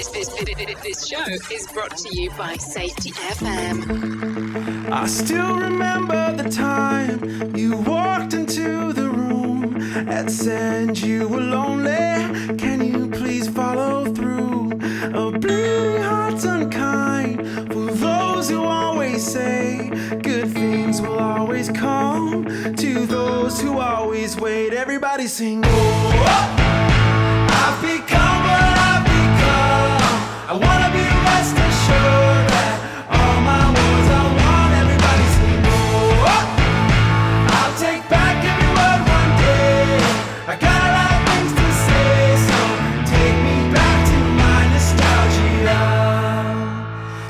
This show is brought to you by Safety FM. I still remember the time you walked into the room and said you were lonely. Can you please follow through? A bleeding heart's unkind for those who always say good things will always come to those who always wait. Everybody sing, oh, I've become what I've become. I wanna be rest assured that all my words I want. Everybody sing, oh, I'll take back every word one day. I got a lot of things to say, so take me back to my nostalgia.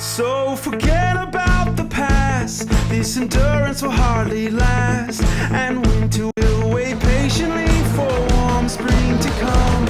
So forget about the past, this endurance will hardly last, and winter will wait patiently for warm spring to come.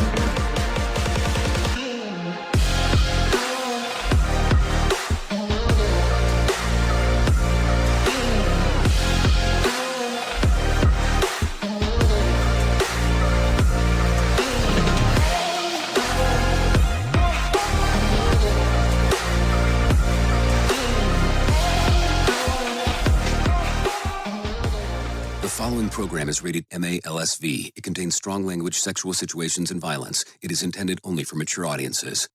The following program is rated MA-LSV. It contains strong language, sexual situations, and violence. It is intended only for mature audiences.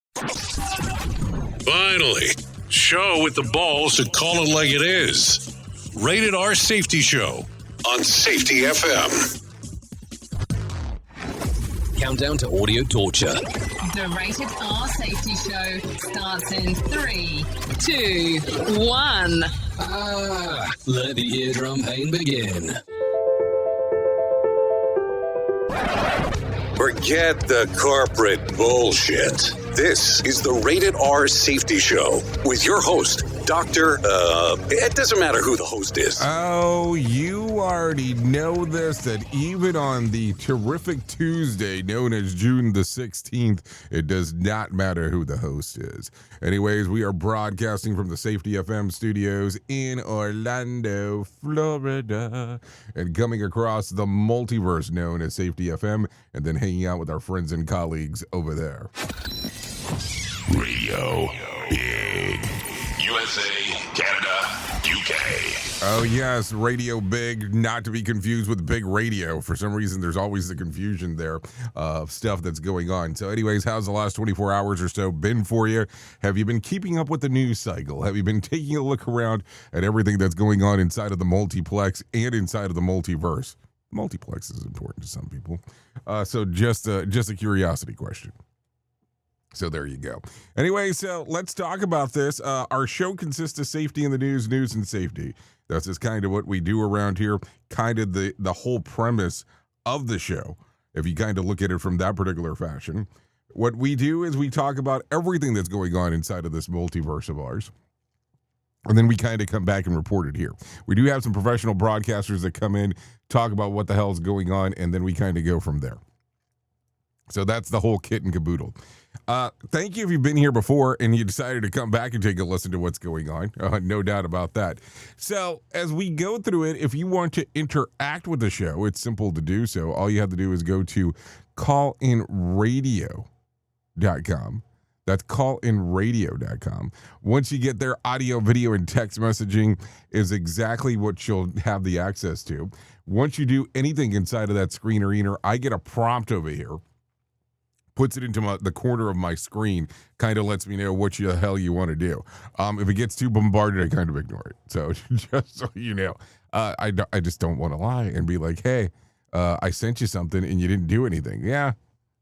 Finally, show with the balls to call it like it is. Rated R Safety Show on Safety FM. Countdown to audio torture. The Rated R Safety Show starts in 3, 2, 1. Let the eardrum pain begin. Forget the corporate bullshit. This is the Rated R Safety Show with your host, Dr. It doesn't matter who the host is. Oh, you already know this, that even on the terrific Tuesday known as June the 16th, it does not matter who the host is. Anyways, we are broadcasting from the Safety FM studios in Orlando, Florida, and coming across the multiverse known as Safety FM, and then hanging out with our friends and colleagues over there. Radio Big. USA, Canada, UK. Oh, yes, Radio Big, not to be confused with Big Radio. For some reason, there's always the confusion there of stuff that's going on. So anyways, how's the last 24 hours or so been for you? Have you been keeping up with the news cycle? Have you been taking a look around at everything that's going on inside of the multiplex and inside of the multiverse? Multiplex is important to some people. So just a curiosity question. So there you go. Anyway, so let's talk about this. Our show consists of safety in the news, news and safety. That's just kind of what we do around here, kind of the whole premise of the show, if you kind of look at it from that particular fashion. What we do is we talk about everything that's going on inside of this multiverse of ours, and then we kind of come back and report it here. We do have some professional broadcasters that come in, talk about what the hell is going on, and then we kind of go from there. So that's the whole kit and caboodle. Thank you if you've been here before and you decided to come back and take a listen to what's going on. No doubt about that. So as we go through it, if you want to interact with the show, it's simple to do so. All you have to do is go to callinradio.com. That's callinradio.com. Once you get there, audio, video, and text messaging is exactly what you'll have the access to. Once you do anything inside of that screen or I get a prompt over here. Puts it into the corner of my screen, kind of lets me know what the hell you want to do. If it gets too bombarded, I kind of ignore it. So just so you know, I just don't want to lie and be like, hey, I sent you something and you didn't do anything. Yeah,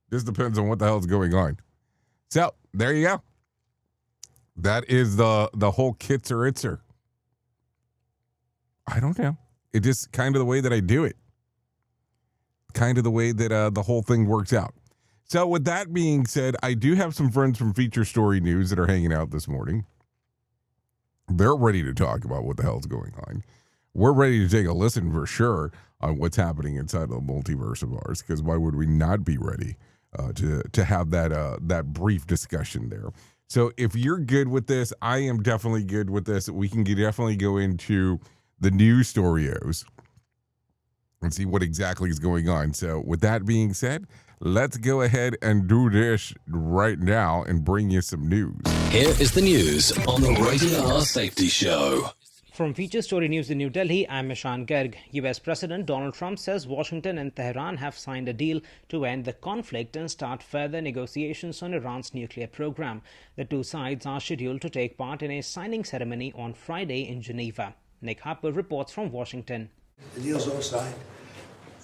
this depends on what the hell's going on. So there you go. That is the whole kitzer itzer. I don't know. It just kind of the way that I do it. Kind of the way that the whole thing works out. So with that being said, I do have some friends from Feature Story News that are hanging out this morning. They're ready to talk about what the hell's going on. We're ready to take a listen for sure on what's happening inside of the multiverse of ours, because why would we not be ready to have that brief discussion there? So if you're good with this, I am definitely good with this. We can definitely go into the news storios and see what exactly is going on. So with that being said, let's go ahead and do this right now and bring you some news. Here is the news on the Rated R Safety Show. From Feature Story News in New Delhi, I'm Mishan Garg. US President Donald Trump says Washington and Tehran have signed a deal to end the conflict and start further negotiations on Iran's nuclear program. The two sides are scheduled to take part in a signing ceremony on Friday in Geneva. Nick Harper reports from Washington. The deal's all signed,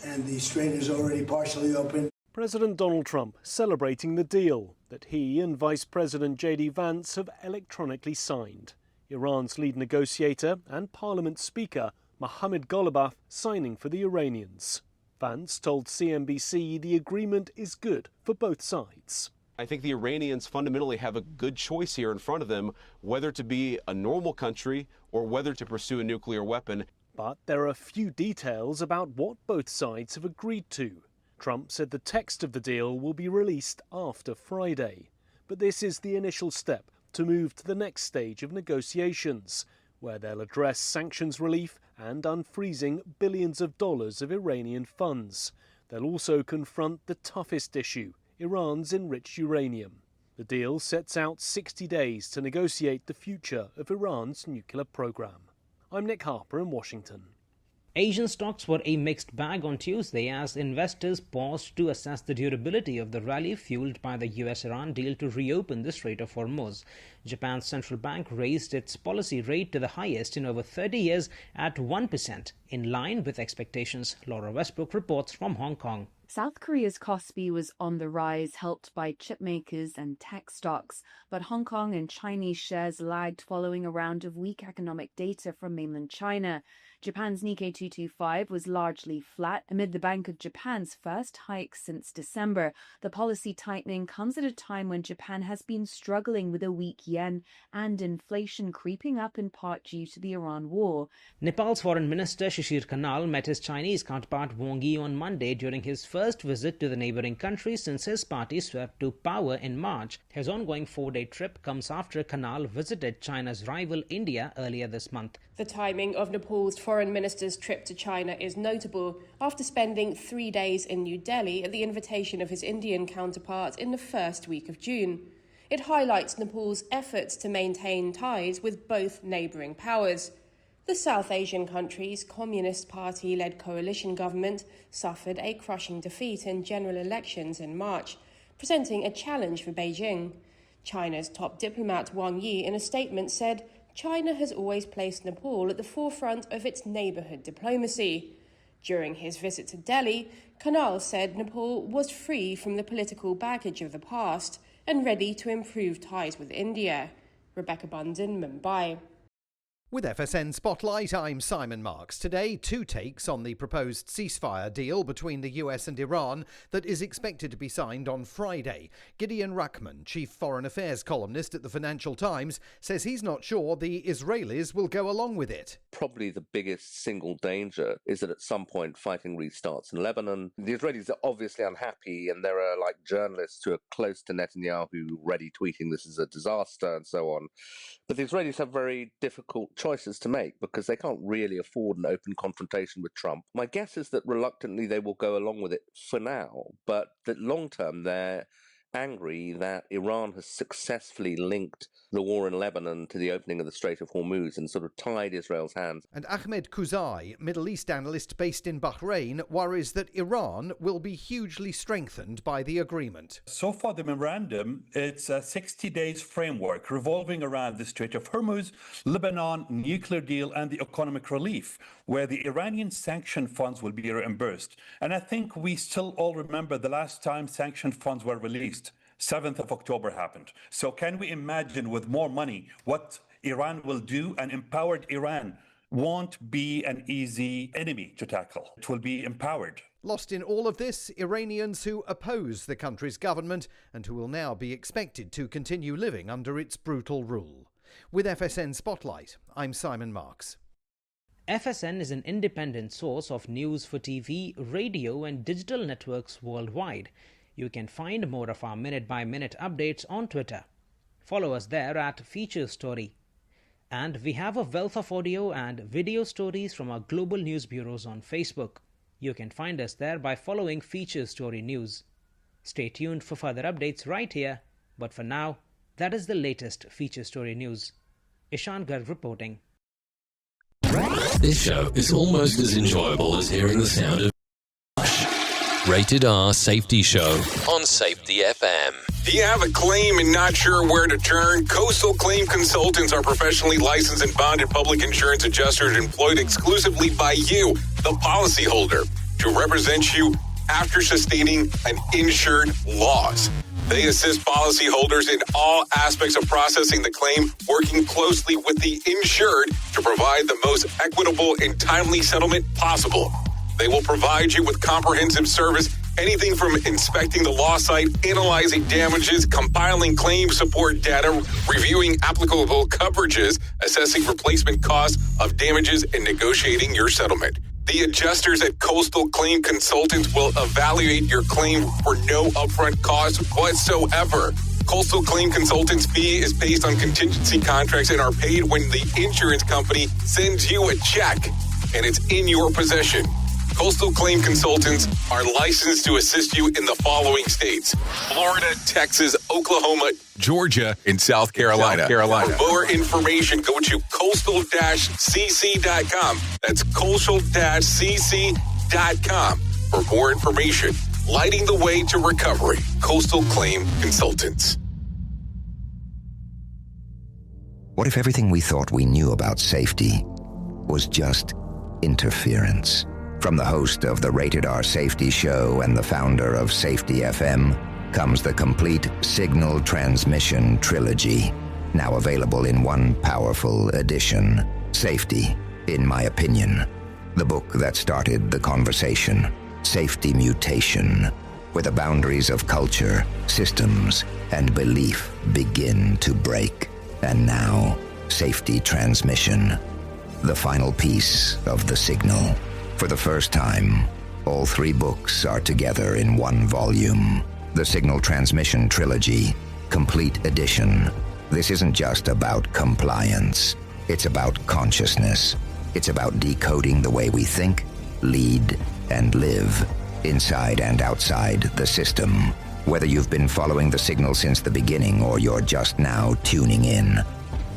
and the strait is already partially open. President Donald Trump celebrating the deal that he and Vice President J.D. Vance have electronically signed. Iran's lead negotiator and Parliament Speaker Mohammad Ghalibaf signing for the Iranians. Vance told CNBC the agreement is good for both sides. I think the Iranians fundamentally have a good choice here in front of them, whether to be a normal country or whether to pursue a nuclear weapon. But there are few details about what both sides have agreed to. Trump said the text of the deal will be released after Friday. But this is the initial step to move to the next stage of negotiations, where they'll address sanctions relief and unfreezing billions of dollars of Iranian funds. They'll also confront the toughest issue, Iran's enriched uranium. The deal sets out 60 days to negotiate the future of Iran's nuclear program. I'm Nick Harper in Washington. Asian stocks were a mixed bag on Tuesday as investors paused to assess the durability of the rally fueled by the US-Iran deal to reopen the Strait of Hormuz. Japan's central bank raised its policy rate to the highest in over 30 years at 1%, in line with expectations. Laura Westbrook reports from Hong Kong. South Korea's Kospi was on the rise, helped by chip makers and tech stocks, but Hong Kong and Chinese shares lagged following a round of weak economic data from mainland China. Japan's Nikkei 225 was largely flat amid the Bank of Japan's first hike since December. The policy tightening comes at a time when Japan has been struggling with a weak yen and inflation creeping up in part due to the Iran war. Nepal's Foreign Minister Shishir Kanal met his Chinese counterpart Wang Yi on Monday during his first visit to the neighboring country since his party swept to power in March. His ongoing 4-day trip comes after Kanal visited China's rival India earlier this month. The timing of Nepal's foreign minister's trip to China is notable after spending 3 days in New Delhi at the invitation of his Indian counterpart in the first week of June. It highlights Nepal's efforts to maintain ties with both neighbouring powers. The South Asian country's Communist Party-led coalition government suffered a crushing defeat in general elections in March, presenting a challenge for Beijing. China's top diplomat Wang Yi in a statement said China has always placed Nepal at the forefront of its neighbourhood diplomacy. During his visit to Delhi, Kanal said Nepal was free from the political baggage of the past and ready to improve ties with India. Rebecca Bundin, Mumbai. With FSN Spotlight, I'm Simon Marks. Today, 2 takes on the proposed ceasefire deal between the US and Iran that is expected to be signed on Friday. Gideon Rachman, chief foreign affairs columnist at the Financial Times, says he's not sure the Israelis will go along with it. Probably the biggest single danger is that at some point fighting restarts in Lebanon. The Israelis are obviously unhappy, and there are journalists who are close to Netanyahu already tweeting this is a disaster and so on. But the Israelis have very difficult choices to make because they can't really afford an open confrontation with Trump. My guess is that reluctantly they will go along with it for now, but that long term they're angry that Iran has successfully linked the war in Lebanon to the opening of the Strait of Hormuz and sort of tied Israel's hands. And Ahmed Kuzai, Middle East analyst based in Bahrain, worries that Iran will be hugely strengthened by the agreement. So far, the memorandum, it's a 60 days framework revolving around the Strait of Hormuz, Lebanon, nuclear deal, and the economic relief, where the Iranian sanction funds will be reimbursed. And I think we still all remember the last time sanction funds were released. 7th of October happened. So can we imagine with more money what Iran will do? An empowered Iran won't be an easy enemy to tackle. It will be empowered. Lost in all of this, Iranians who oppose the country's government and who will now be expected to continue living under its brutal rule. With FSN Spotlight, I'm Simon Marks. FSN is an independent source of news for TV, radio and digital networks worldwide. You can find more of our minute-by-minute updates on Twitter. Follow us there at Feature Story. And we have a wealth of audio and video stories from our global news bureaus on Facebook. You can find us there by following Feature Story News. Stay tuned for further updates right here, but for now, that is the latest Feature Story News. Ishan Garg reporting. This show is almost as enjoyable as hearing the sound of Rated R Safety Show on Safety FM. Do you have a claim and not sure where to turn? Coastal Claim Consultants are professionally licensed and bonded public insurance adjusters employed exclusively by you, the policyholder, to represent you after sustaining an insured loss. They assist policyholders in all aspects of processing the claim, working closely with the insured to provide the most equitable and timely settlement possible. They will provide you with comprehensive service, anything from inspecting the loss site, analyzing damages, compiling claim support data, reviewing applicable coverages, assessing replacement costs of damages, and negotiating your settlement. The adjusters at Coastal Claim Consultants will evaluate your claim for no upfront cost whatsoever. Coastal Claim Consultants' fee is based on contingency contracts and are paid when the insurance company sends you a check and it's in your possession. Coastal Claim Consultants are licensed to assist you in the following states: Florida, Texas, Oklahoma, Georgia, and South Carolina. For more information, go to coastal-cc.com. That's coastal-cc.com. For more information, lighting the way to recovery. Coastal Claim Consultants. What if everything we thought we knew about safety was just interference? From the host of the Rated R Safety Show and the founder of Safety FM comes the complete signal transmission trilogy, now available in one powerful edition. Safety, in my opinion, the book that started the conversation. Safety Mutation, where the boundaries of culture, systems, and belief begin to break. And now, Safety Transmission, the final piece of the signal. For the first time, all three books are together in one volume. The Signal Transmission Trilogy, Complete Edition. This isn't just about compliance. It's about consciousness. It's about decoding the way we think, lead, and live, inside and outside the system. Whether you've been following the signal since the beginning or you're just now tuning in,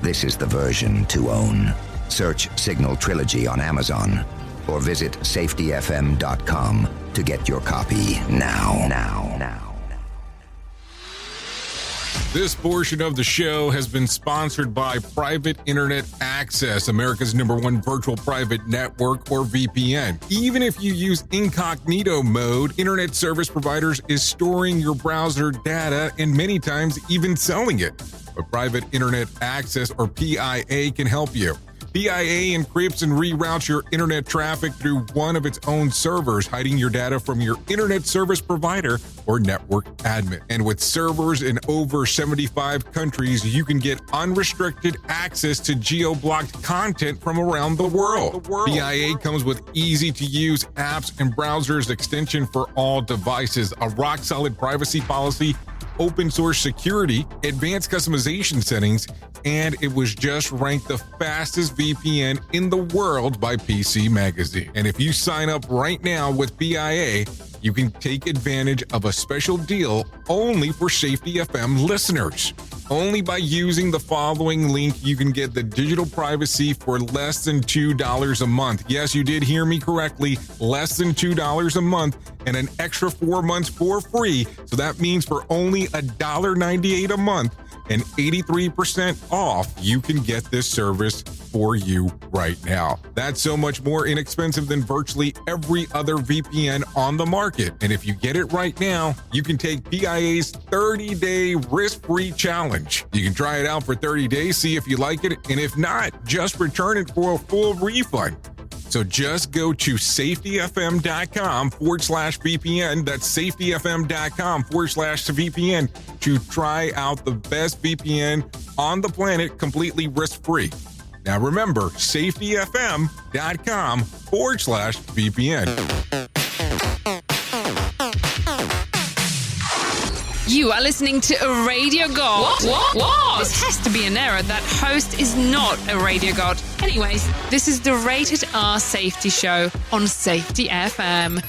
this is the version to own. Search Signal Trilogy on Amazon or visit safetyfm.com to get your copy now. This portion of the show has been sponsored by Private Internet Access, America's #1 virtual private network, or VPN. Even if you use incognito mode, internet service providers is storing your browser data and many times even selling it. But Private Internet Access, or PIA, can help you. PIA encrypts and reroutes your internet traffic through one of its own servers, hiding your data from your internet service provider or network admin. And with servers in over 75 countries, you can get unrestricted access to geo-blocked content from around the world. PIA comes with easy-to-use apps and browsers extension for all devices, a rock-solid privacy policy, open source security, advanced customization settings, and it was just ranked the fastest VPN in the world by PC Magazine. And if you sign up right now with PIA, you can take advantage of a special deal only for Safety FM listeners. Only by using the following link, you can get the digital privacy for less than $2 a month. Yes, you did hear me correctly, less than $2 a month, and an extra 4 months for free. So that means for only $1.98 a month and 83% off, you can get this service for you right now. That's so much more inexpensive than virtually every other VPN on the market. And if you get it right now, you can take PIA's 30-day risk-free challenge. You can try it out for 30 days, see if you like it, and if not, just return it for a full refund. So just go to safetyfm.com/VPN. That's safetyfm.com/VPN to try out the best VPN on the planet completely risk-free. Now remember, safetyfm.com/VPN. You are listening to a radio god. What? This has to be an error. That host is not a radio god. Anyways, this is the Rated R Safety Show on Safety FM.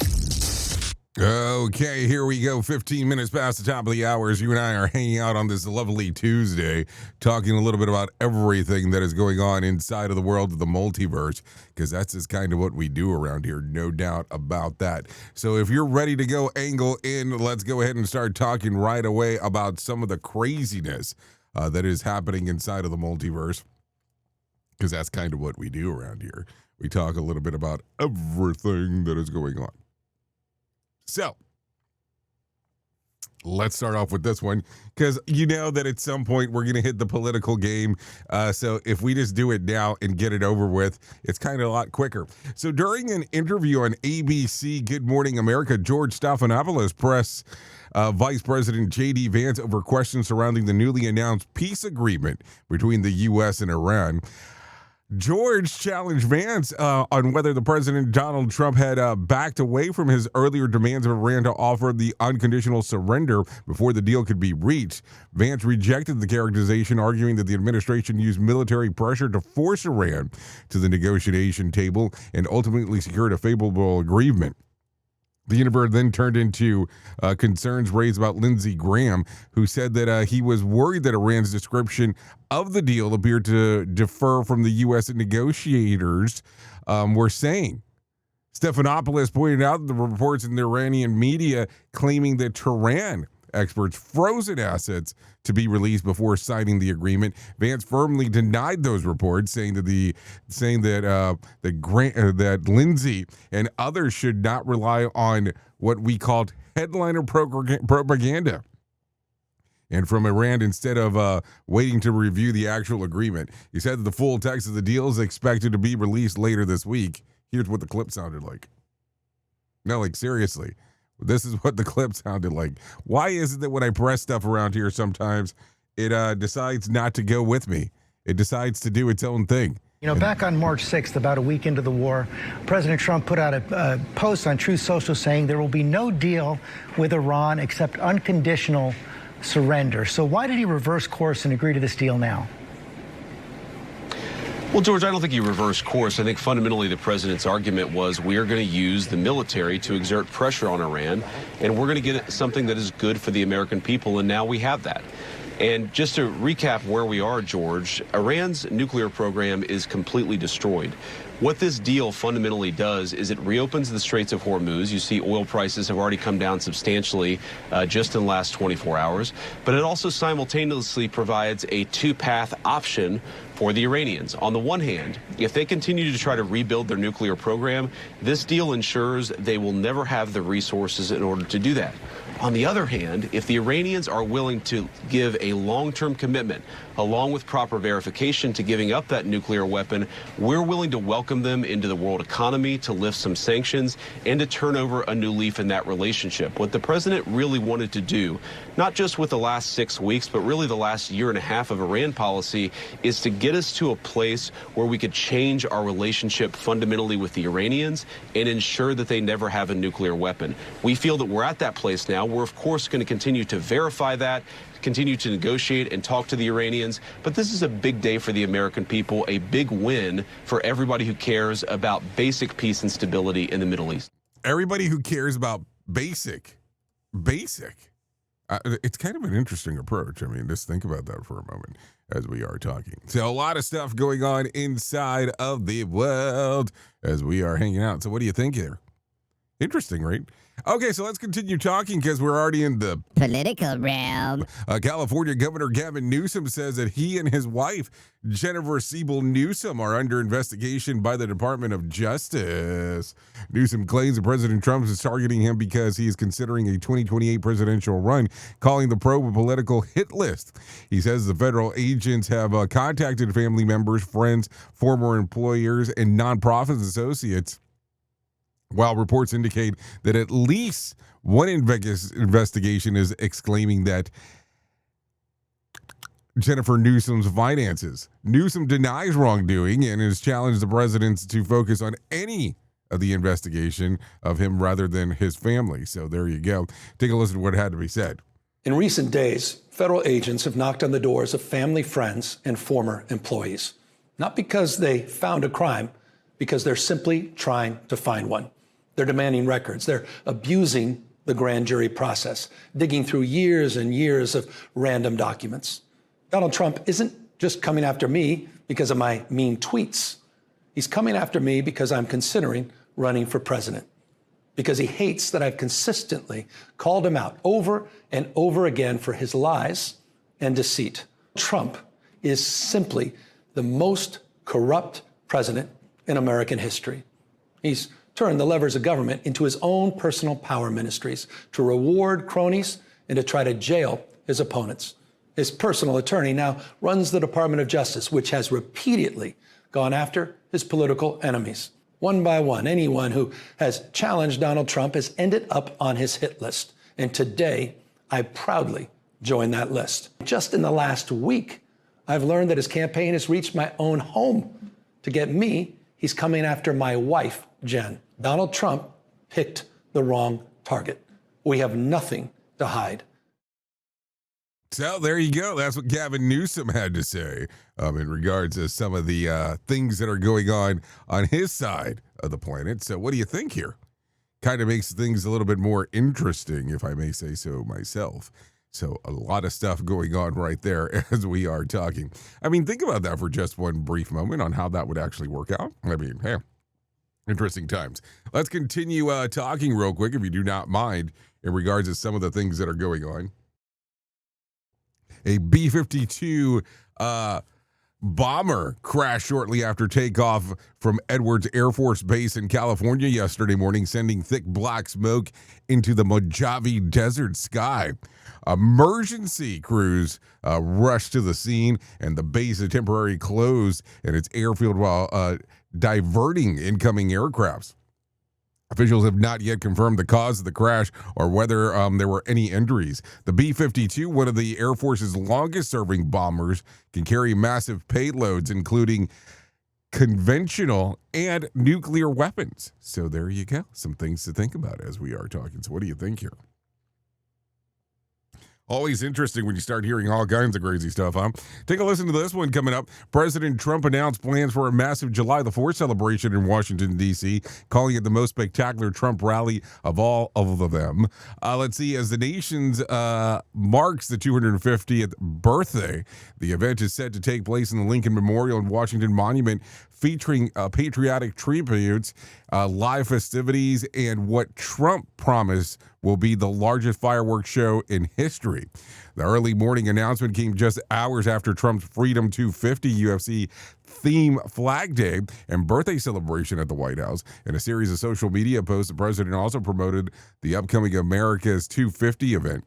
Okay, here we go. 15 minutes past the top of the hour as you and I are hanging out on this lovely Tuesday, talking a little bit about everything that is going on inside of the world of the multiverse, because that's just kind of what we do around here, no doubt about that. So if you're ready to go angle in, let's go ahead and start talking right away about some of the craziness that is happening inside of the multiverse, because that's kind of what we do around here. We talk a little bit about everything that is going on. So, let's start off with this one, because you know that at some point we're going to hit the political game. So if we just do it now and get it over with, it's kind of a lot quicker. So during an interview on ABC Good Morning America, George Stephanopoulos pressed Vice President J.D. Vance over questions surrounding the newly announced peace agreement between the U.S. and Iran. George challenged Vance on whether the President Donald Trump had backed away from his earlier demands of Iran to offer the unconditional surrender before the deal could be reached. Vance rejected the characterization, arguing that the administration used military pressure to force Iran to the negotiation table and ultimately secured a favorable agreement. The universe then turned into concerns raised about Lindsey Graham, who said that he was worried that Iran's description of the deal appeared to differ from the U.S. negotiators were saying. Stephanopoulos pointed out the reports in the Iranian media claiming that Tehran experts frozen assets to be released before signing the agreement. Vance firmly denied those reports, saying that that Lindsey and others should not rely on what we called headliner propaganda and from Iran instead of waiting to review the actual agreement. He said that the full text of the deal is expected to be released later this week. Here's what the clip sounded like. No, like seriously. This is what the clip sounded like. Why is it that when I press stuff around here sometimes it decides not to go with me? It decides to do its own thing. You know, back on March 6th, about a week into the war, President Trump put out a post on Truth Social saying there will be no deal with Iran except unconditional surrender. So why did he reverse course and agree to this deal now? Well, George, I don't think he reversed course. I think fundamentally the president's argument was we are going to use the military to exert pressure on Iran, and we're going to get something that is good for the American people, and now we have that. And just to recap where we are, George, Iran's nuclear program is completely destroyed. What this deal fundamentally does is it reopens the Straits of Hormuz. You see oil prices have already come down substantially just in the last 24 hours. But it also simultaneously provides a two-path option for the Iranians. On the one hand, if they continue to try to rebuild their nuclear program, this deal ensures they will never have the resources in order to do that. On the other hand, if the Iranians are willing to give a long-term commitment, along with proper verification to giving up that nuclear weapon, we're willing to welcome them into the world economy, to lift some sanctions, and to turn over a new leaf in that relationship. What the president really wanted to do, not just with the last 6 weeks, but really the last year and a half of Iran policy, is to get us to a place where we could change our relationship fundamentally with the Iranians and ensure that they never have a nuclear weapon. We feel that we're at that place now. We're, of course, going to continue to verify that, continue to negotiate and talk to the Iranians. But this is a big day for the American people, a big win for everybody who cares about basic peace and stability in the Middle East. Everybody who cares about basic. It's kind of an interesting approach. I mean, just think about that for a moment as we are talking. So a lot of stuff going on inside of the world as we are hanging out. So what do you think here? Interesting, right? Okay, so let's continue talking because we're already in the political realm. California Governor Gavin Newsom says that he and his wife, Jennifer Siebel Newsom, are under investigation by the Department of Justice. Newsom claims that President Trump is targeting him because he is considering a 2028 presidential run, calling the probe a political hit list. He says the federal agents have contacted family members, friends, former employers, and nonprofit associates, while reports indicate that at least one investigation is exclaiming that Jennifer Newsom's finances. Newsom denies wrongdoing and has challenged the president to focus on any of the investigation of him rather than his family. So there you go. Take a listen to what had to be said. In recent days, federal agents have knocked on the doors of family, friends, and former employees. Not because they found a crime, because they're simply trying to find one. They're demanding records. They're abusing the grand jury process, digging through years and years of random documents. Donald Trump isn't just coming after me because of my mean tweets. He's coming after me because I'm considering running for president, because he hates that I've consistently called him out over and over again for his lies and deceit. Trump is simply the most corrupt president in American history. He's turned the levers of government into his own personal power ministries to reward cronies and to try to jail his opponents. His personal attorney now runs the Department of Justice, which has repeatedly gone after his political enemies. One by one, anyone who has challenged Donald Trump has ended up on his hit list. And today, I proudly join that list. Just in the last week, I've learned that his campaign has reached my own home. To get me, he's coming after my wife, Jen. Donald Trump picked the wrong target. We have nothing to hide. So there you go. That's what Gavin Newsom had to say in regards to some of the things that are going on his side of the planet. So what do you think here? Kind of makes things a little bit more interesting, if I may say so myself. So a lot of stuff going on right there as we are talking. I mean, think about that for just one brief moment on how that would actually work out. I mean, hey, interesting times. Let's continue talking real quick, if you do not mind, in regards to some of the things that are going on. A B-52 bomber crashed shortly after takeoff from Edwards Air Force Base in California yesterday morning, sending thick black smoke into the Mojave Desert sky. Emergency crews rushed to the scene, and the base is temporarily closed in its airfield while diverting incoming aircrafts. Officials have not yet confirmed the cause of the crash or whether there were any injuries. The B-52, one of the Air Force's longest-serving bombers, can carry massive payloads, including conventional and nuclear weapons. So there you go. Some things to think about as we are talking. So what do you think here? Always interesting when you start hearing all kinds of crazy stuff, huh? Take a listen to this one coming up. President Trump announced plans for a massive July the 4th celebration in Washington, D.C., calling it the most spectacular Trump rally of all of them. Let's see, as the nation's marks the 250th birthday, the event is set to take place in the Lincoln Memorial and Washington Monument, featuring patriotic tributes, live festivities, and what Trump promised will be the largest fireworks show in history. The early morning announcement came just hours after Trump's Freedom 250 UFC theme Flag Day and birthday celebration at the White House. In a series of social media posts, the president also promoted the upcoming America's 250 event,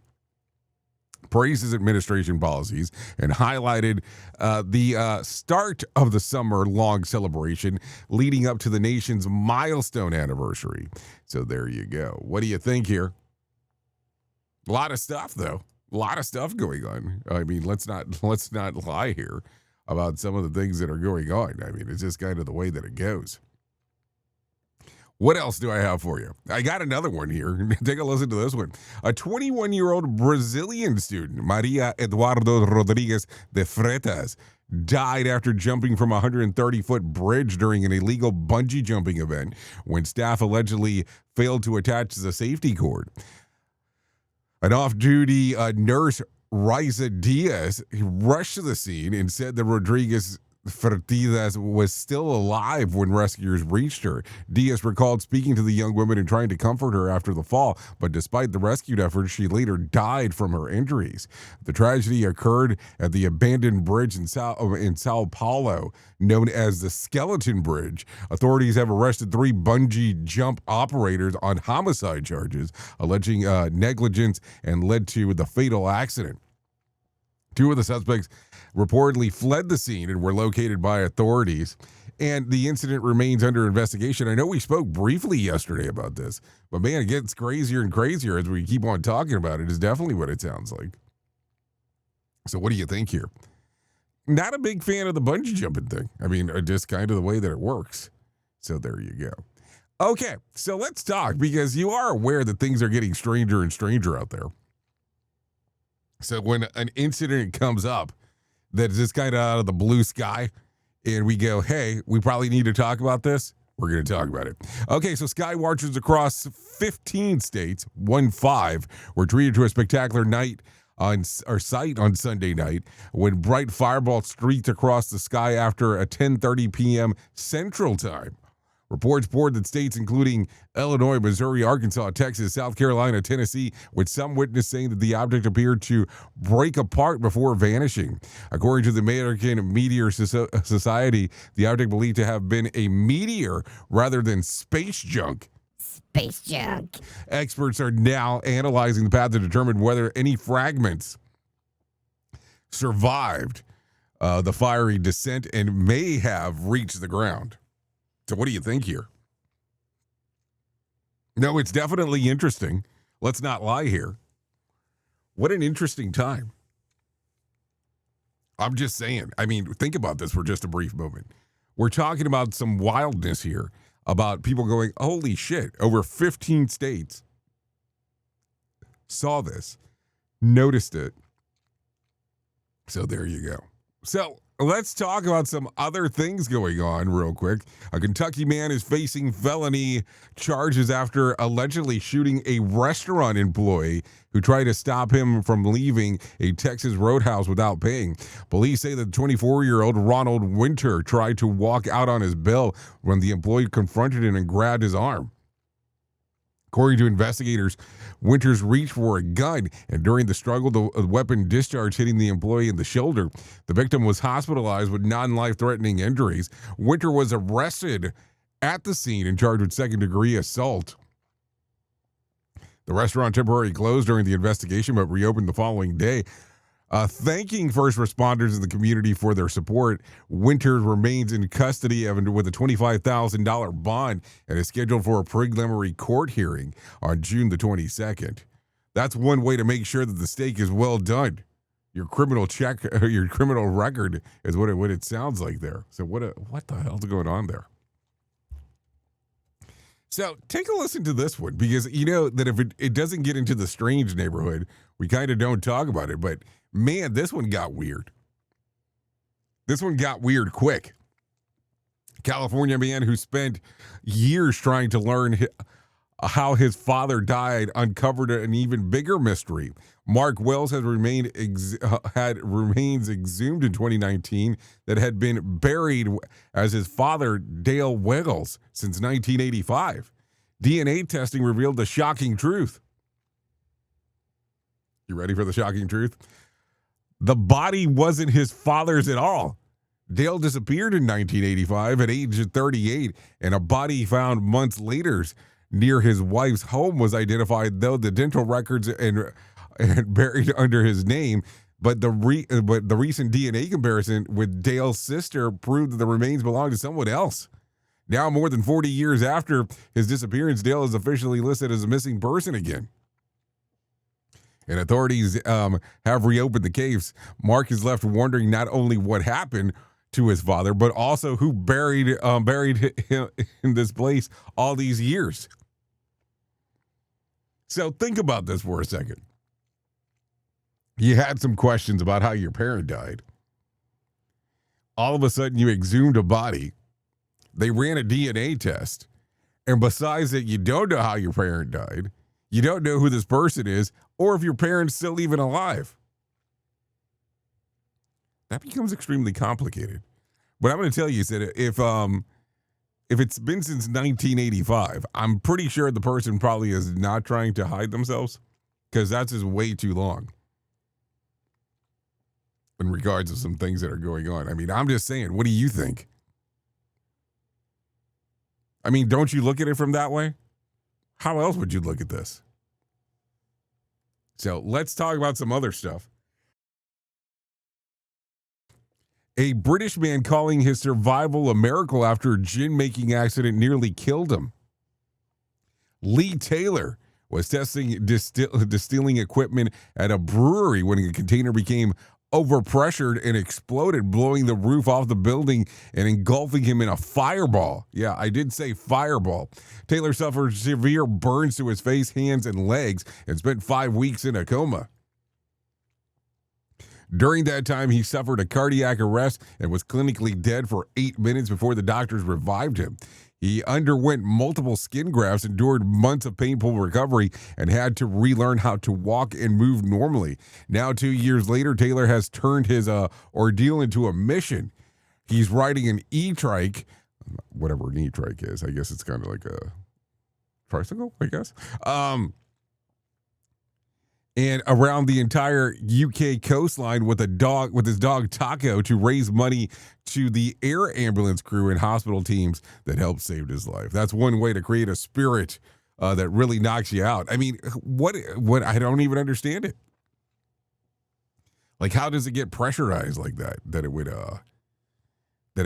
praised his administration policies, and highlighted the start of the summer-long celebration leading up to the nation's milestone anniversary. So there you go. What do you think here? A lot of stuff, though. A lot of stuff going on. I mean, let's not lie here about some of the things that are going on. I mean, it's just kind of the way that it goes. What else do I have for you? I got another one here. Take a listen to this one. A 21-year-old Brazilian student, Maria Eduardo Rodrigues de Freitas, died after jumping from a 130-foot bridge during an illegal bungee jumping event when staff allegedly failed to attach the safety cord. An off-duty nurse, Risa Diaz, rushed to the scene and said that Rodriguez Fertitas was still alive when rescuers reached her. Diaz recalled speaking to the young woman and trying to comfort her after the fall, but despite the rescue efforts, she later died from her injuries. The tragedy occurred at the abandoned bridge in Sao Paulo, known as the Skeleton Bridge. Authorities have arrested 3 bungee jump operators on homicide charges, alleging negligence and led to the fatal accident. 2 of the suspects reportedly fled the scene and were located by authorities, and the incident remains under investigation. I know we spoke briefly yesterday about this, but man, it gets crazier and crazier as we keep on talking about it, is definitely what it sounds like. So what do you think here? Not a big fan of the bungee jumping thing. I mean, just kind of the way that it works. So there you go. Okay, so let's talk, because you are aware that things are getting stranger and stranger out there. So when an incident comes up that's just kind of out of the blue sky, and we go, hey, we probably need to talk about this, we're going to talk about it. Okay, so sky watchers across 15 states, 1-5, were treated to a spectacular sight on Sunday night when bright fireballs streaked across the sky after a 10:30 p.m. Central Time. Reports poured that states including Illinois, Missouri, Arkansas, Texas, South Carolina, Tennessee, with some witnesses saying that the object appeared to break apart before vanishing. According to the American Meteor Society, the object believed to have been a meteor rather than space junk. Space junk. Experts are now analyzing the path to determine whether any fragments survived the fiery descent and may have reached the ground. So what do you think here? No, it's definitely interesting. Let's not lie here. What an interesting time. I'm just saying. I mean, think about this for just a brief moment. We're talking about some wildness here about people going, holy shit, over 15 states saw this, noticed it. So there you go. So let's talk about some other things going on real quick. A Kentucky man is facing felony charges after allegedly shooting a restaurant employee who tried to stop him from leaving a Texas roadhouse without paying. Police say that 24-year-old Ronald Winter tried to walk out on his bill when the employee confronted him and grabbed his arm. According to investigators, Winters reached for a gun, and during the struggle, the weapon discharged, hitting the employee in the shoulder. The victim was hospitalized with non-life-threatening injuries. Winter was arrested at the scene and charged with second-degree assault. The restaurant temporarily closed during the investigation, but reopened the following day. Thanking first responders in the community for their support, Winters remains in custody with a $25,000 bond and is scheduled for a preliminary court hearing on June the 22nd. That's one way to make sure that the stake is well done. Your criminal record is what it sounds like there. So what the hell's going on there? So take a listen to this one, because you know that if it doesn't get into the strange neighborhood, we kind of don't talk about it. But man, this one got weird. This one got weird quick. California man who spent years trying to learn how his father died uncovered an even bigger mystery. Mark Wells has remains exhumed in 2019 that had been buried as his father, Dale Wells, since 1985. DNA testing revealed the shocking truth. You ready for the shocking truth? The body wasn't his father's at all. Dale disappeared in 1985 at age 38, and a body found months later near his wife's home was identified, though the dental records and buried under his name. But the recent DNA comparison with Dale's sister proved that the remains belonged to someone else. Now, more than 40 years after his disappearance, Dale is officially listed as a missing person again. And authorities have reopened the case. Mark is left wondering not only what happened to his father, but also who buried him in this place all these years. So think about this for a second. You had some questions about how your parent died. All of a sudden, you exhumed a body. They ran a DNA test. And besides that, you don't know how your parent died. You don't know who this person is, or if your parent's still even alive. That becomes extremely complicated. But I'm going to tell you is that if it's been since 1985, I'm pretty sure the person probably is not trying to hide themselves, because that's just way too long in regards to some things that are going on. I mean, I'm just saying, what do you think? I mean, don't you look at it from that way? How else would you look at this? So let's talk about some other stuff. A British man calling his survival a miracle after a gin-making accident nearly killed him. Lee Taylor was testing distilling equipment at a brewery when a container became overpressured and exploded, blowing the roof off the building and engulfing him in a fireball. Yeah, I did say fireball. Taylor suffered severe burns to his face, hands, and legs and spent 5 weeks in a coma. During that time, he suffered a cardiac arrest and was clinically dead for 8 minutes before the doctors revived him. He underwent multiple skin grafts, endured months of painful recovery, and had to relearn how to walk and move normally. Now, 2 years later, Taylor has turned his ordeal into a mission. He's riding an e-trike, whatever an e-trike is. I guess it's kind of like a tricycle, I guess. And around the entire UK coastline with his dog Taco to raise money to the air ambulance crew and hospital teams that helped save his life. That's one way to create a spirit that really knocks you out. I mean, what I don't even understand it. Like, how does it get pressurized like that it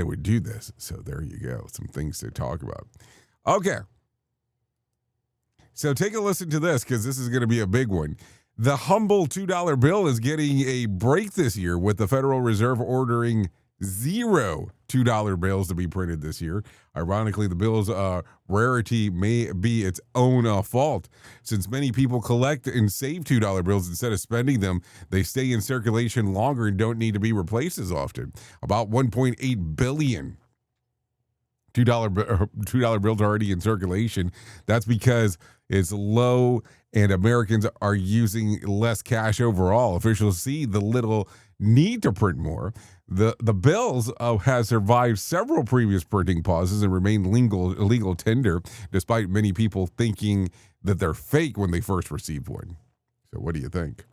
would do this? So there you go. Some things to talk about. Okay. So take a listen to this, because this is going to be a big one. The humble $2 bill is getting a break this year, with the Federal Reserve ordering 0 $2 bills to be printed this year. Ironically, the bill's rarity may be its own fault. Since many people collect and save $2 bills instead of spending them, they stay in circulation longer and don't need to be replaced as often. About 1.8 billion $2 bills are already in circulation. That's because it's low and Americans are using less cash overall. Officials see the little need to print more. The bills has survived several previous printing pauses and remain legal tender, despite many people thinking that they're fake when they first received one. So what do you think?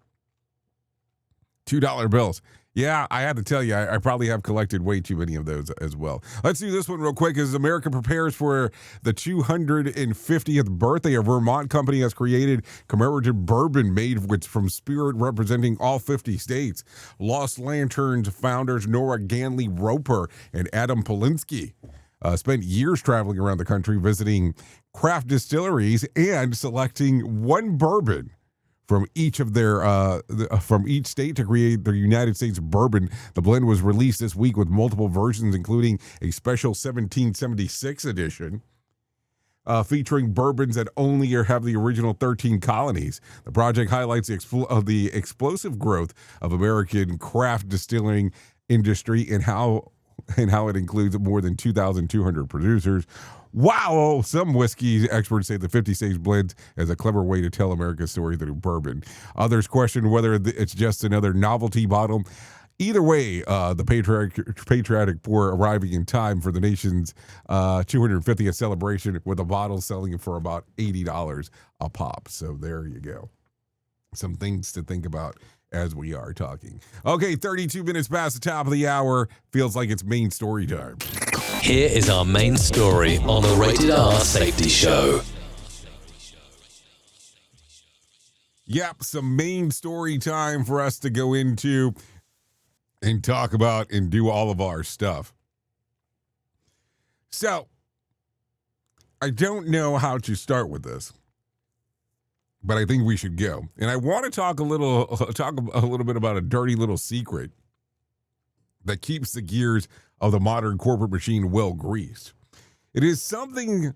$2 bills. Yeah, I have to tell you, I probably have collected way too many of those as well. Let's do this one real quick. As America prepares for the 250th birthday, a Vermont company has created commemorative bourbon made from spirit representing all 50 states. Lost Lanterns founders Nora Ganley Roper and Adam Polinsky spent years traveling around the country visiting craft distilleries and selecting one bourbon from each of their from each state to create the United States bourbon. The blend was released this week with multiple versions, including a special 1776 edition featuring bourbons that only have the original 13 colonies. The project highlights the explosive growth of American craft distilling industry and how it includes more than 2,200 producers. Wow, some whiskey experts say the 50 states blend as a clever way to tell America's story through bourbon. Others question whether it's just another novelty bottle. Either way, the patriotic pour arriving in time for the nation's 250th celebration, with a bottle selling for about $80 a pop. So there you go. Some things to think about as we are talking. Okay, 32 minutes past the top of the hour. Feels like it's main story time. Here is our main story on the Rated R Safety Show. Yep, some main story time for us to go into and talk about and do all of our stuff. So, I don't know how to start with this, but I think we should go. And I want to talk a little bit about a dirty little secret that keeps the gears of the modern corporate machine well greased. It is something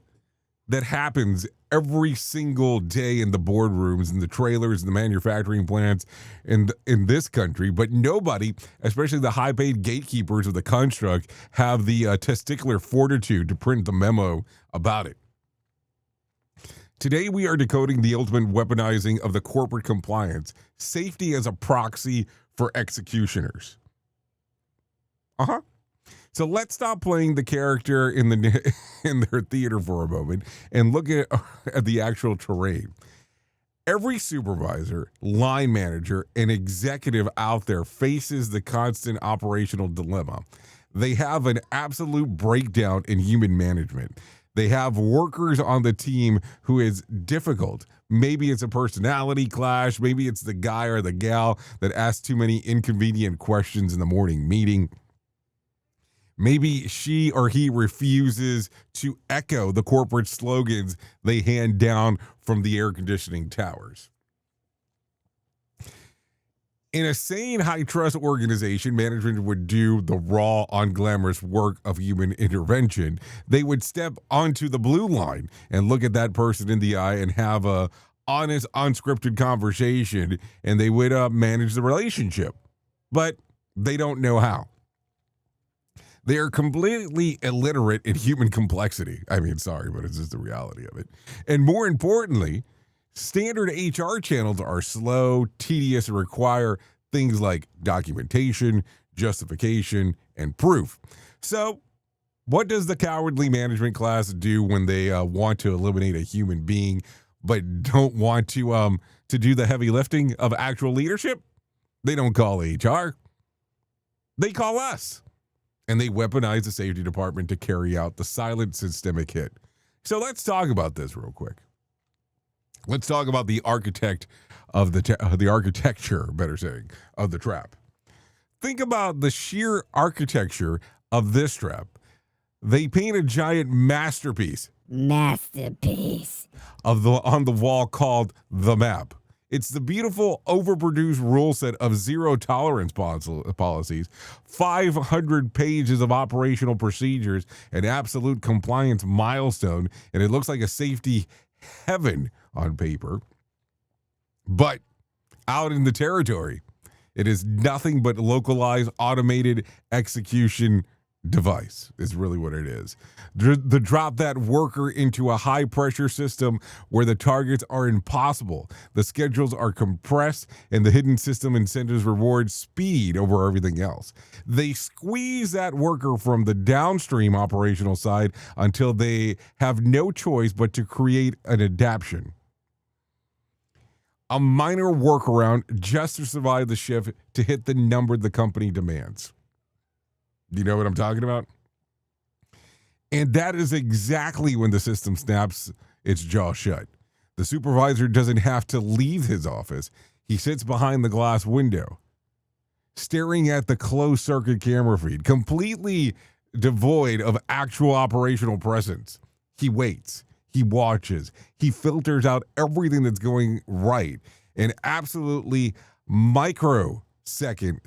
that happens every single day in the boardrooms, in the trailers, in the manufacturing plants in this country, but nobody, especially the high-paid gatekeepers of the construct, have the testicular fortitude to print the memo about it. Today, we are decoding the ultimate weaponizing of the corporate compliance, safety as a proxy for executioners. So let's stop playing the character in their theater for a moment and look at the actual terrain. Every supervisor, line manager, and executive out there faces the constant operational dilemma. They have an absolute breakdown in human management. They have workers on the team who is difficult. Maybe it's a personality clash. Maybe it's the guy or the gal that asks too many inconvenient questions in the morning meeting. Maybe she or he refuses to echo the corporate slogans they hand down from the air conditioning towers. In a sane, high-trust organization, management would do the raw, unglamorous work of human intervention. They would step onto the blue line and look at that person in the eye and have a honest, unscripted conversation, and they would manage the relationship. but they don't know how. They are completely illiterate in human complexity. I mean, sorry, but it's just the reality of it. And more importantly, standard HR channels are slow, tedious, and require things like documentation, justification, and proof. So, what does the cowardly management class do when they want to eliminate a human being but don't want to do the heavy lifting of actual leadership? They don't call HR. They call us. And they weaponize the safety department to carry out the silent systemic hit. So let's talk about this real quick. Let's talk about the architect of the architecture, better saying, of the trap. Think about the sheer architecture of this trap. They paint a giant masterpiece on the wall called the map. It's the beautiful, overproduced rule set of zero tolerance policies, 500 pages of operational procedures, an absolute compliance milestone, and it looks like a safety heaven on paper. But out in the territory, it is nothing but localized, automated execution device is really what it is. The drop that worker into a high pressure system where the targets are impossible, the schedules are compressed, and the hidden system incentives reward speed over everything else. They squeeze that worker from the downstream operational side until they have no choice but to create an adaptation. A minor workaround just to survive the shift to hit the number the company demands. Do you know what I'm talking about? And that is exactly when the system snaps its jaw shut. The supervisor doesn't have to leave his office. He sits behind the glass window, staring at the closed circuit camera feed, completely devoid of actual operational presence. He waits. He watches. He filters out everything that's going right. And absolutely microsecond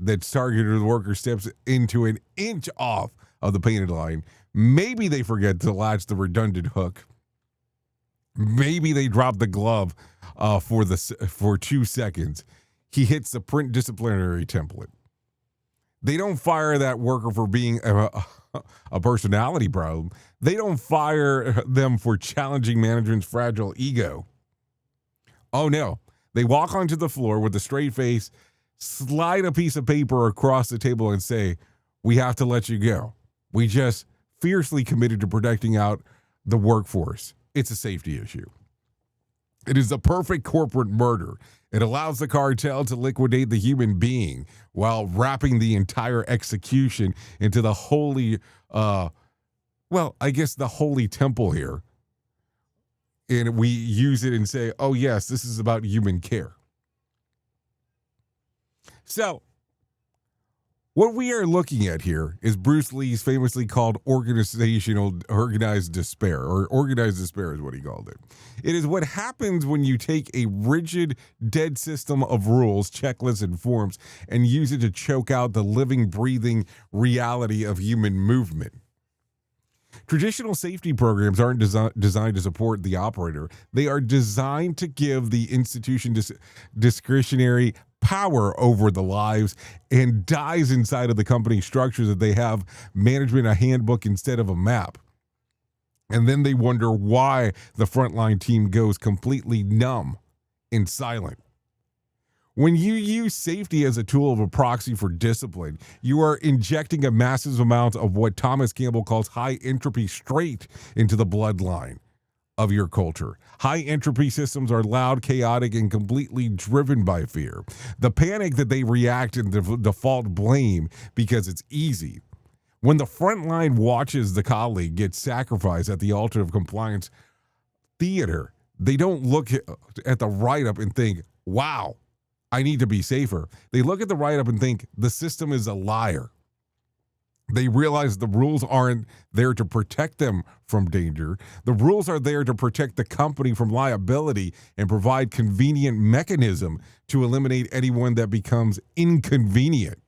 that targeted worker steps into an inch off of the painted line. Maybe they forget to latch the redundant hook. Maybe they drop the glove for 2 seconds. He hits the print disciplinary template. They don't fire that worker for being a personality problem. They don't fire them for challenging management's fragile ego. Oh no. They walk onto the floor with a straight face, slide a piece of paper across the table and say, "We have to let you go. We just fiercely committed to protecting out the workforce. It's a safety issue." It is the perfect corporate murder. It allows the cartel to liquidate the human being while wrapping the entire execution into the holy, the holy temple here. And we use it and say, oh, yes, this is about human care. So, what we are looking at here is Bruce Lee's famously called organized despair, or organized despair is what he called it. It is what happens when you take a rigid, dead system of rules, checklists, and forms and use it to choke out the living, breathing reality of human movement. Traditional safety programs aren't designed to support the operator. They are designed to give the institution discretionary power over the lives and dies inside of the company structure that they have management a handbook instead of a map. And then they wonder why the frontline team goes completely numb and silent. When you use safety as a tool of a proxy for discipline, you are injecting a massive amount of what Thomas Campbell calls high entropy straight into the bloodline of your culture. High entropy systems are loud, chaotic, and completely driven by fear. The panic that they react and default blame because it's easy. When the frontline watches the colleague get sacrificed at the altar of compliance theater, they don't look at the write-up and think, wow, I need to be safer. They look at the write-up and think the system is a liar. They realize the rules aren't there to protect them from danger. The rules are there to protect the company from liability and provide convenient mechanism to eliminate anyone that becomes inconvenient.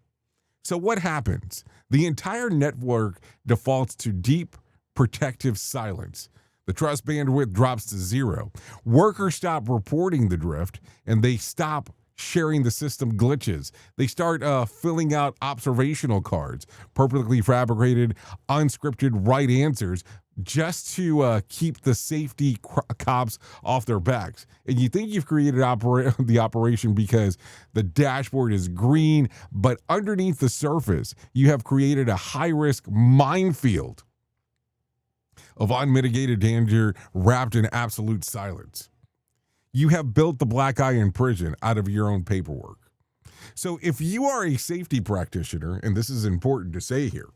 So what happens? The entire network defaults to deep protective silence. The trust bandwidth drops to zero. Workers stop reporting the drift, and they stop sharing the system glitches. They start filling out observational cards, perfectly fabricated, unscripted right answers, just to keep the safety cops off their backs. And you think you've created the operation because the dashboard is green, but underneath the surface, you have created a high-risk minefield of unmitigated danger wrapped in absolute silence. You have built the black eye in prison out of your own paperwork. So if you are a safety practitioner, and this is important to say here,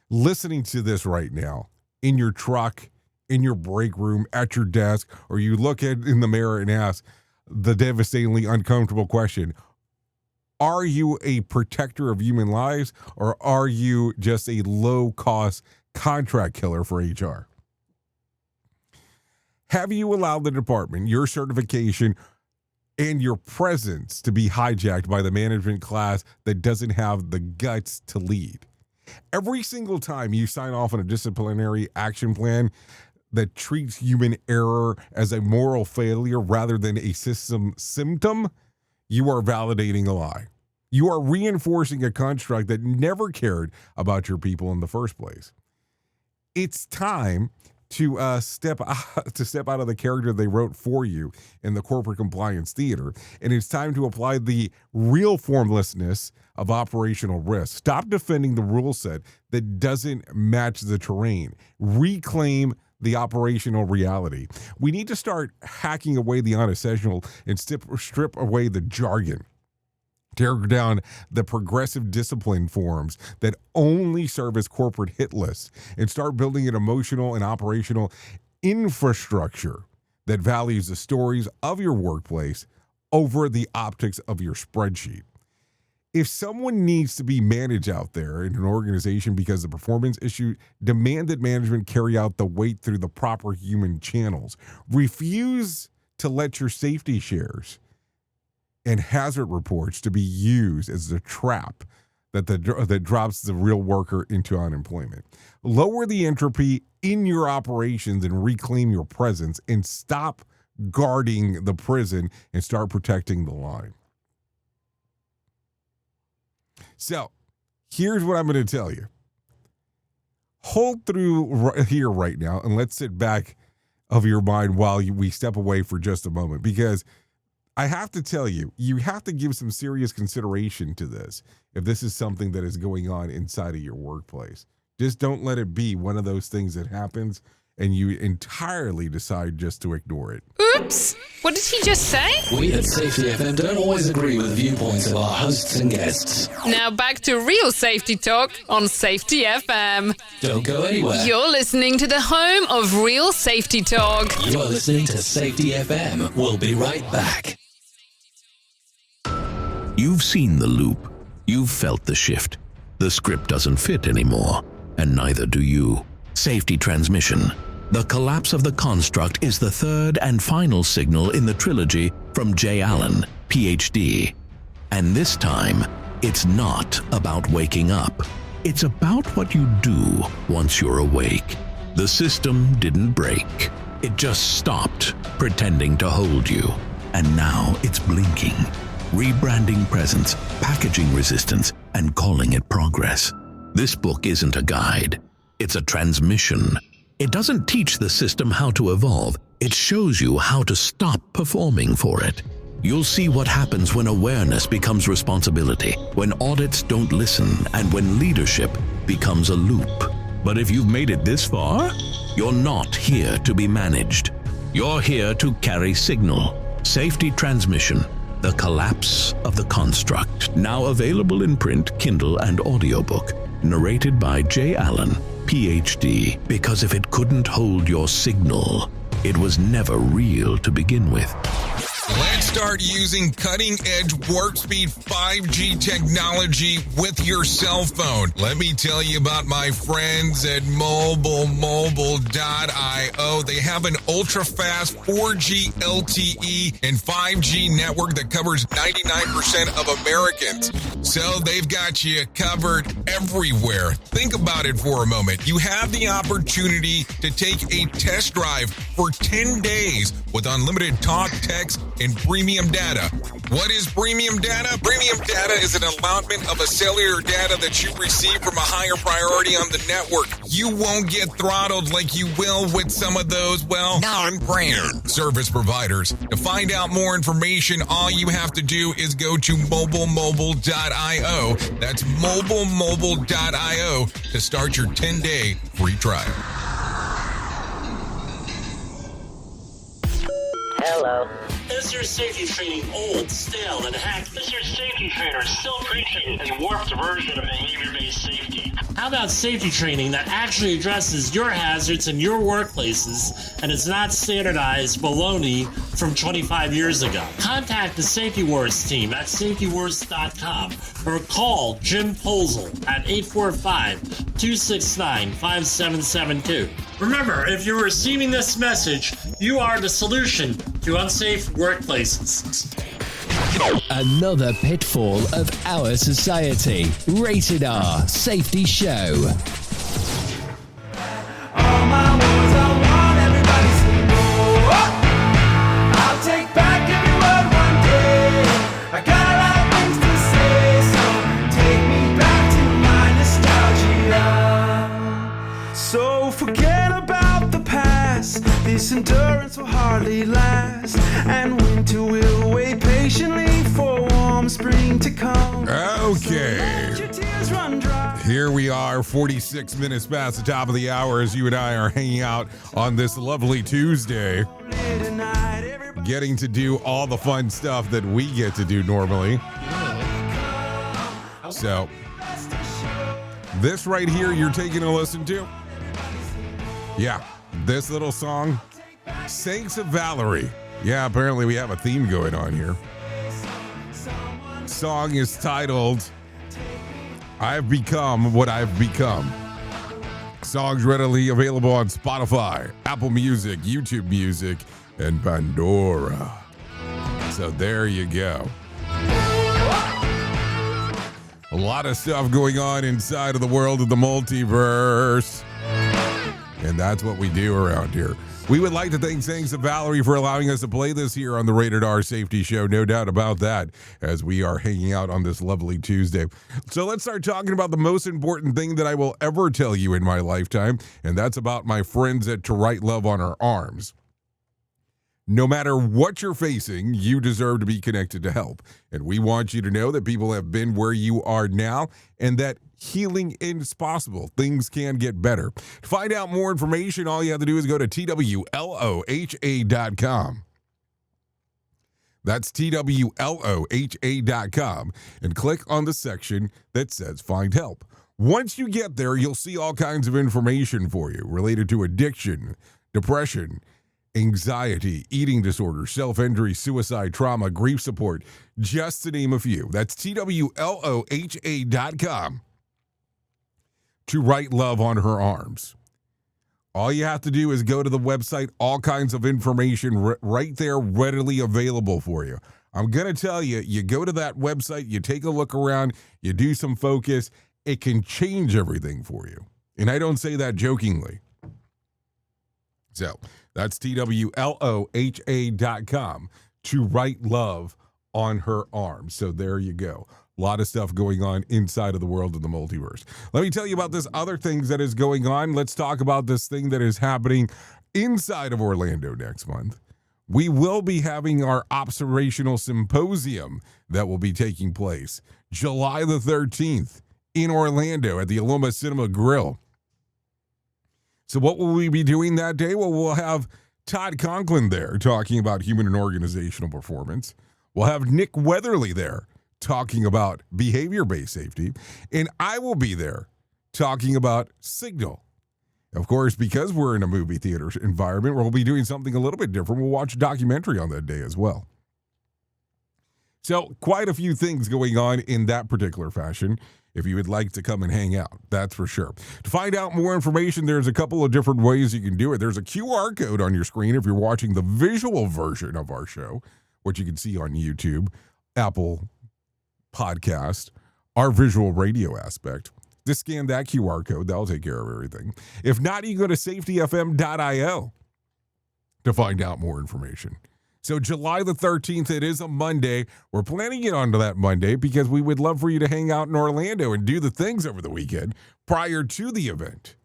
listening to this right now, in your truck, in your break room, at your desk, or you look in the mirror and ask the devastatingly uncomfortable question, are you a protector of human lives, or are you just a low-cost contract killer for HR? Have you allowed the department, your certification, and your presence to be hijacked by the management class that doesn't have the guts to lead? Every single time you sign off on a disciplinary action plan that treats human error as a moral failure rather than a system symptom, you are validating a lie. You are reinforcing a construct that never cared about your people in the first place. It's time to step out of the character they wrote for you in the corporate compliance theater, and it's time to apply the real formlessness of operational risk. Stop defending the rule set that doesn't match the terrain. Reclaim the operational reality. We need to start hacking away the unessential and strip away the jargon. Tear down the progressive discipline forms that only serve as corporate hit lists and start building an emotional and operational infrastructure that values the stories of your workplace over the optics of your spreadsheet. If someone needs to be managed out there in an organization because of performance issue, demand that management carry out the weight through the proper human channels. Refuse to let your safety shares and hazard reports to be used as the trap that drops the real worker into unemployment. Lower the entropy in your operations and reclaim your presence, and stop guarding the prison and start protecting the line. So here's what I'm going to tell you. Hold through here right now, and let's sit back of your mind while we step away for just a moment, because I have to tell you, you have to give some serious consideration to this if this is something that is going on inside of your workplace. Just don't let it be one of those things that happens and you entirely decide just to ignore it. Oops! What did he just say? We at Safety FM don't always agree with the viewpoints of our hosts and guests. Now back to real safety talk on Safety FM. Don't go anywhere. You're listening to the home of real safety talk. You are listening to Safety FM. We'll be right back. You've seen the loop. You've felt the shift. The script doesn't fit anymore, and neither do you. Safety transmission. The collapse of the construct is the third and final signal in the trilogy from J. Allen, Ph.D. And this time, it's not about waking up. It's about what you do once you're awake. The system didn't break. It just stopped pretending to hold you. And now it's blinking, rebranding presence, packaging resistance, and calling it progress. This book isn't a guide. It's a transmission. It doesn't teach the system how to evolve. It shows you how to stop performing for it. You'll see what happens when awareness becomes responsibility, when audits don't listen, and when leadership becomes a loop. But if you've made it this far, you're not here to be managed. You're here to carry signal. Safety transmission. The collapse of the construct. Now available in print, Kindle, and audiobook. Narrated by J. Allen, Ph.D. Because if it couldn't hold your signal, it was never real to begin with. Let's start using cutting-edge warp speed 5G technology with your cell phone. Let me tell you about my friends at mobile.io. They have an ultra-fast 4G LTE and 5G network that covers 99% of Americans. So they've got you covered everywhere. Think about it for a moment. You have the opportunity to take a test drive for 10 days with unlimited talk, text, and premium data. What is premium data? Premium data is an allotment of a cellular data that you receive from a higher priority on the network. You won't get throttled like you will with some of those, well, non-brand service providers. To find out more information, all you have to do is go to mobilemobile.io. That's mobilemobile.io to start your 10-day free trial. Hello. Is your safety training old, stale, and hacked? Is your safety trainer still preaching a warped version of behavior-based safety? How about safety training that actually addresses your hazards in your workplaces and is not standardized baloney from 25 years ago? Contact the Safety Wars team at safetywars.com or call Jim Posel at 845-269-5772. Remember, if you're receiving this message, you are the solution to unsafe workplaces. Another pitfall of our society. Rated R Safety Show. I'll take back every word one day. I got a lot of things to say, so take me back to my nostalgia. So forget about the past. This endurance will hardly last, and winter will wait patiently for warm spring to come. Okay. Here we are, 46 minutes past the top of the hour as you and I are hanging out on this lovely Tuesday, getting to do all the fun stuff that we get to do normally. So, this right here you're taking a listen to? Yeah, this little song, Saints of Valerie. Yeah, apparently we have a theme going on here. Song is titled I've Become What I've Become. Songs readily available on Spotify, Apple Music, YouTube Music, and Pandora. So there you go. A lot of stuff going on inside of the world of the multiverse. And that's what we do around here. We would like to thank Saints of Valerie for allowing us to play this here on the Rated R Safety Show. No doubt about that, as we are hanging out on this lovely Tuesday. So let's start talking about the most important thing that I will ever tell you in my lifetime, and that's about my friends at To Write Love on Our Arms. No matter what you're facing, you deserve to be connected to help. And we want you to know that people have been where you are now and that healing is possible. Things can get better. To find out more information, all you have to do is go to TWLOHA.com. That's TWLOHA.com and click on the section that says Find Help. Once you get there, you'll see all kinds of information for you related to addiction, depression, anxiety, eating disorders, self-injury, suicide, trauma, grief support, just to name a few. That's TWLOHA.com. To Write Love on Her Arms. All you have to do is go to the website, all kinds of information right there readily available for you. I'm going to tell you, you go to that website, you take a look around, you do some focus, it can change everything for you. And I don't say that jokingly. So that's TWLOHA.com. To Write Love on Her Arms. So there you go. A lot of stuff going on inside of the world of the multiverse. Let me tell you about this other thing that is going on. Let's talk about this thing that is happening inside of Orlando next month. We will be having our observational symposium that will be taking place July the 13th in Orlando at the Aloma Cinema Grill. So what will we be doing that day? Well, we'll have Todd Conklin there talking about human and organizational performance. We'll have Nick Weatherly there talking about behavior-based safety, and I will be there talking about Signal. Of course, because we're in a movie theater environment, we'll be doing something a little bit different. We'll watch a documentary on that day as well. So quite a few things going on in that particular fashion if you would like to come and hang out, that's for sure. To find out more information, there's a couple of different ways you can do it. There's a QR code on your screen if you're watching the visual version of our show, which you can see on YouTube, Apple Podcast, our visual radio aspect. Just scan that QR code. That'll take care of everything. If not, you can go to safetyfm.io to find out more information. So July the 13th, it is a Monday. We're planning it onto that Monday because we would love for you to hang out in Orlando and do the things over the weekend prior to the event.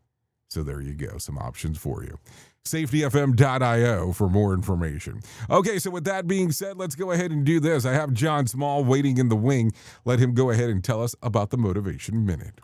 So there you go, some options for you. SafetyFM.io for more information. Okay, so with that being said, let's go ahead and do this. I have John Small waiting in the wing. Let him go ahead and tell us about the Motivation Minute.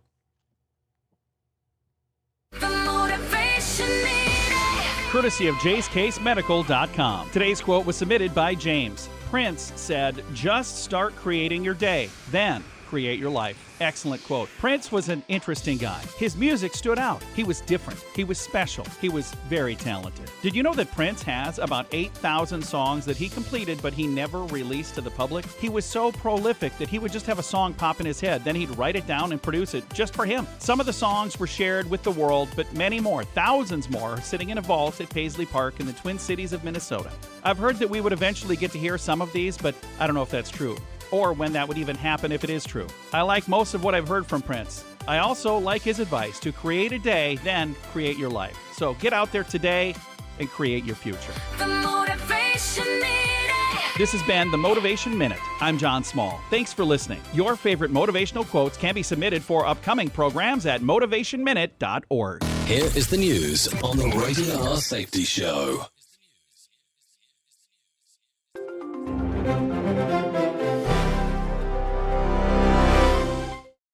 Courtesy of JaceCaseMedical.com. Today's quote was submitted by James. Prince said, "Just start creating your day, then create your life." Excellent quote. Prince was an interesting guy. His music stood out. He was different. He was special. He was very talented. Did you know that Prince has about 8,000 songs that he completed but he never released to the public? He was so prolific that he would just have a song pop in his head, then he'd write it down and produce it just for him. Some of the songs were shared with the world, but many more, thousands more, are sitting in a vault at Paisley Park in the Twin Cities of Minnesota. I've heard that we would eventually get to hear some of these, but I don't know if that's true, or when that would even happen if it is true. I like most of what I've heard from Prince. I also like his advice to create a day, then create your life. So get out there today and create your future. The Motivation Minute. This has been the Motivation Minute. I'm John Small. Thanks for listening. Your favorite motivational quotes can be submitted for upcoming programs at motivationminute.org. Here is the news on the Rated R Safety Show.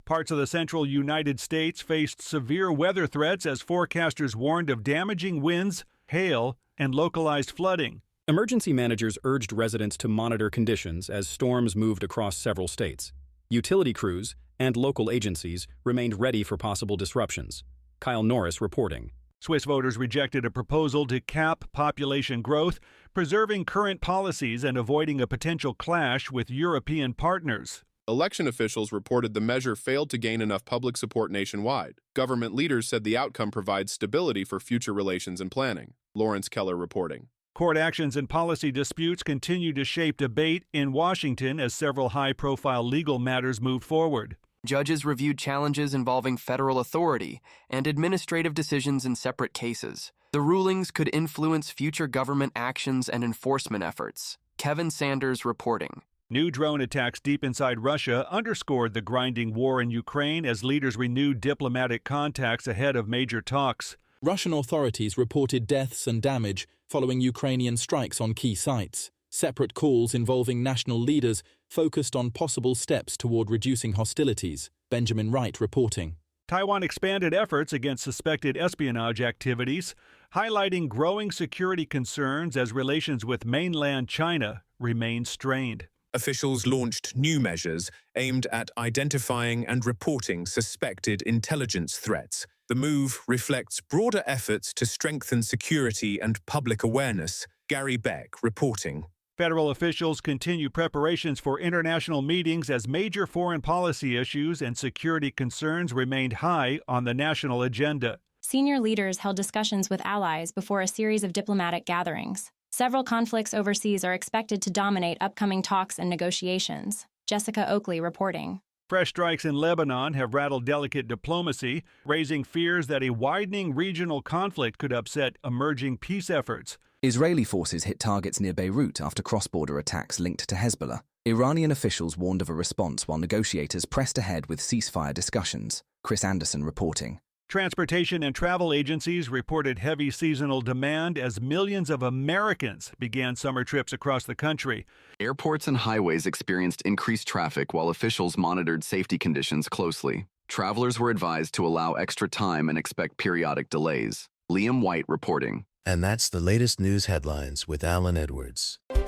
Parts of the central United States faced severe weather threats as forecasters warned of damaging winds, hail, and localized flooding. Emergency managers urged residents to monitor conditions as storms moved across several states. Utility crews and local agencies remained ready for possible disruptions. Kyle Norris reporting. Swiss voters rejected a proposal to cap population growth, preserving current policies and avoiding a potential clash with European partners. Election officials reported the measure failed to gain enough public support nationwide. Government leaders said the outcome provides stability for future relations and planning. Lawrence Keller reporting. Court actions and policy disputes continue to shape debate in Washington as several high-profile legal matters move forward. Judges reviewed challenges involving federal authority and administrative decisions in separate cases. The rulings could influence future government actions and enforcement efforts. Kevin Sanders reporting. New drone attacks deep inside Russia underscored the grinding war in Ukraine as leaders renewed diplomatic contacts ahead of major talks. Russian authorities reported deaths and damage following Ukrainian strikes on key sites. Separate calls involving national leaders focused on possible steps toward reducing hostilities. Benjamin Wright reporting. Taiwan expanded efforts against suspected espionage activities, highlighting growing security concerns as relations with mainland China remain strained. Officials launched new measures aimed at identifying and reporting suspected intelligence threats. The move reflects broader efforts to strengthen security and public awareness. Gary Beck reporting. Federal officials continue preparations for international meetings as major foreign policy issues and security concerns remained high on the national agenda. Senior leaders held discussions with allies before a series of diplomatic gatherings. Several conflicts overseas are expected to dominate upcoming talks and negotiations. Jessica Oakley reporting. Fresh strikes in Lebanon have rattled delicate diplomacy, raising fears that a widening regional conflict could upset emerging peace efforts. Israeli forces hit targets near Beirut after cross-border attacks linked to Hezbollah. Iranian officials warned of a response while negotiators pressed ahead with ceasefire discussions. Chris Anderson reporting. Transportation and travel agencies reported heavy seasonal demand as millions of Americans began summer trips across the country. Airports and highways experienced increased traffic while officials monitored safety conditions closely. Travelers were advised to allow extra time and expect periodic delays. Liam White reporting. And that's the latest news headlines with Alan Edwards. Pop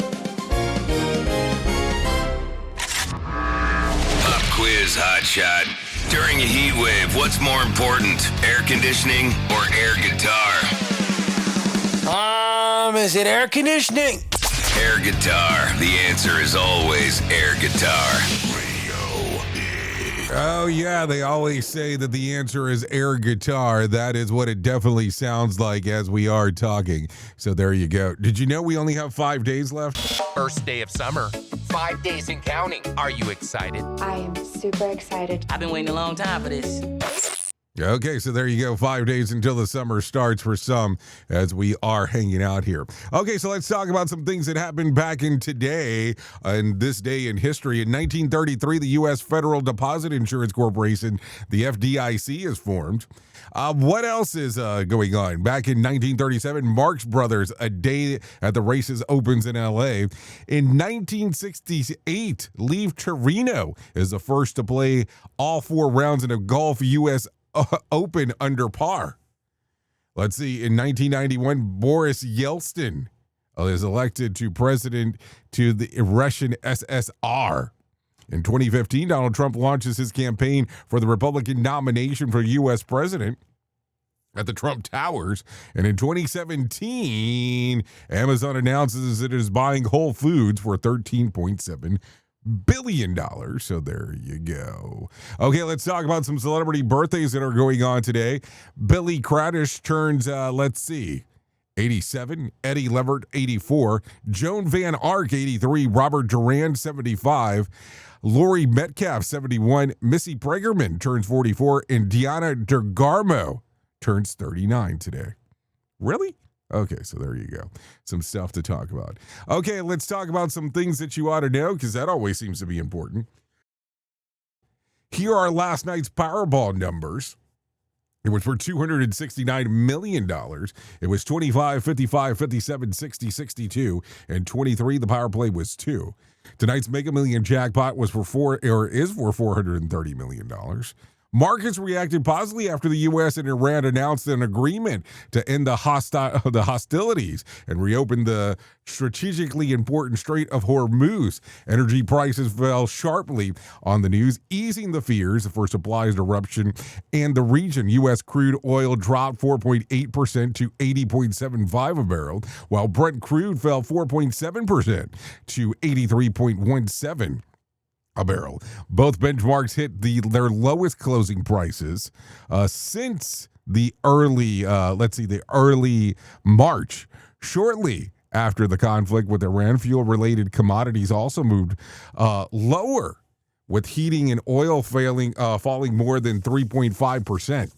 quiz, hotshot. During a heat wave, what's more important, air conditioning or air guitar? Is it air conditioning? Air guitar. The answer is always air guitar. Oh, yeah, they always say that the answer is air guitar. That is what it definitely sounds like as we are talking. So there you go. Did you know we only have 5 days left? First day of summer. 5 days and counting. Are you excited? I am super excited. I've been waiting a long time for this. Okay, so there you go. 5 days until the summer starts for some as we are hanging out here. Okay, so let's talk about some things that happened back in today and this day in history. In 1933, the U.S. Federal Deposit Insurance Corporation, the FDIC, is formed. What else is going on? Back in 1937, Marx Brothers, A Day at the Races, opens in L.A. In 1968, Leave Torino is the first to play all 4 rounds in a golf U.S. Open under par. Let's see. In 1991, Boris Yeltsin is elected to president to the Russian SSR. In 2015, Donald Trump launches his campaign for the Republican nomination for U.S. president at the Trump Towers. And in 2017, Amazon announces it is buying Whole Foods for $13.7 billion. So there you go. Okay, let's talk about some celebrity birthdays that are going on today. Billy Craddish turns, 87, Eddie Leverett, 84, Joan Van Ark, 83, Robert Durand, 75, Laurie Metcalf, 71, Missy Pragerman turns 44, and Diana DeGarmo turns 39 today. Really? Okay, so there you go. Some stuff to talk about. Okay, let's talk about some things that you ought to know, because that always seems to be important. Here are last night's Powerball numbers. It was for $269 million. It was 25, 55, 57, 60, 62, and 23. The power play was 2. Tonight's Mega Million jackpot was is for $430 million. Markets reacted positively after the U.S. and Iran announced an agreement to end the hostilities and reopen the strategically important Strait of Hormuz. Energy prices fell sharply on the news, easing the fears for supply disruption in the region. U.S. crude oil dropped 4.8% to $80.75 a barrel, while Brent crude fell 4.7% to $83.17 a barrel. Both benchmarks hit their lowest closing prices since the early March. Shortly after the conflict with Iran, fuel-related commodities also moved lower, with heating and oil falling more than 3.5%.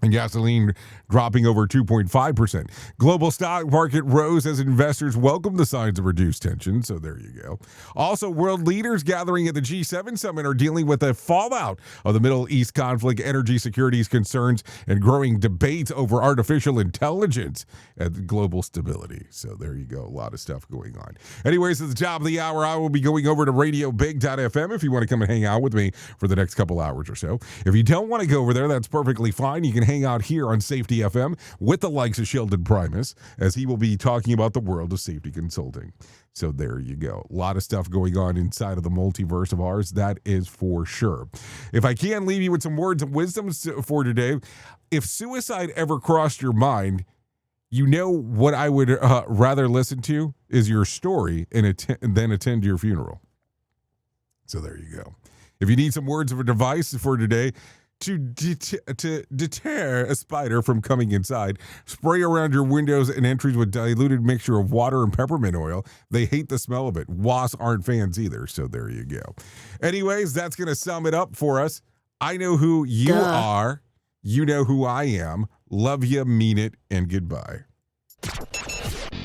And gasoline dropping over 2.5%. Global stock market rose as investors welcomed the signs of reduced tension. So there you go. Also, world leaders gathering at the G7 summit are dealing with the fallout of the Middle East conflict, energy security concerns, and growing debates over artificial intelligence and global stability. So there you go. A lot of stuff going on. Anyways, at the top of the hour, I will be going over to radiobig.fm if you want to come and hang out with me for the next couple hours or so. If you don't want to go over there, that's perfectly fine. You can hang out here on Safety FM with the likes of Sheldon Primus, as he will be talking about the world of safety consulting. So there you go. A lot of stuff going on inside of the multiverse of ours, that is for sure. If I can leave you with some words of wisdom for today, if suicide ever crossed your mind, you know what I would rather listen to is your story and then attend your funeral. So there you go. If you need some words of advice for today, to deter a spider from coming inside, spray around your windows and entries with diluted mixture of water and peppermint oil. They hate the smell of it. Wasps aren't fans either, so there you go. Anyways, that's going to sum it up for us. I know who you are. You know who I am. Love you, mean it, and goodbye.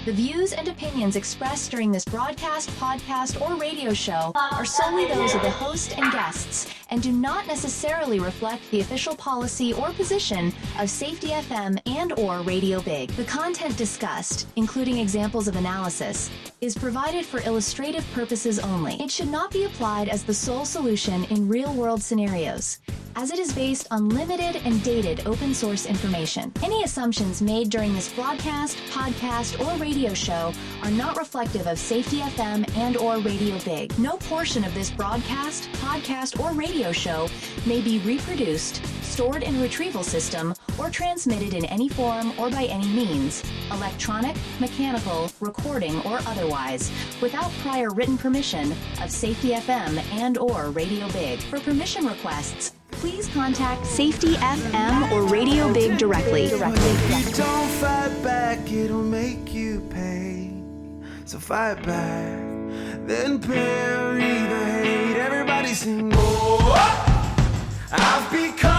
The views and opinions expressed during this broadcast, podcast, or radio show are solely those of the host and guests and do not necessarily reflect the official policy or position of Safety FM and or Radio Big. The content discussed, including examples of analysis, is provided for illustrative purposes only. It should not be applied as the sole solution in real-world scenarios, as it is based on limited and dated open source information. Any assumptions made during this broadcast, podcast, or radio show are not reflective of Safety FM and or Radio Big. No portion of this broadcast, podcast, or radio show may be reproduced, stored in a retrieval system, or transmitted in any form or by any means, electronic, mechanical, recording, or otherwise, without prior written permission of Safety FM and or Radio Big. For permission requests, please contact Safety FM or Radio Big directly. If you don't fight back, it'll make you pay. So fight back, then bury the hate. Everybody sing, oh, I've become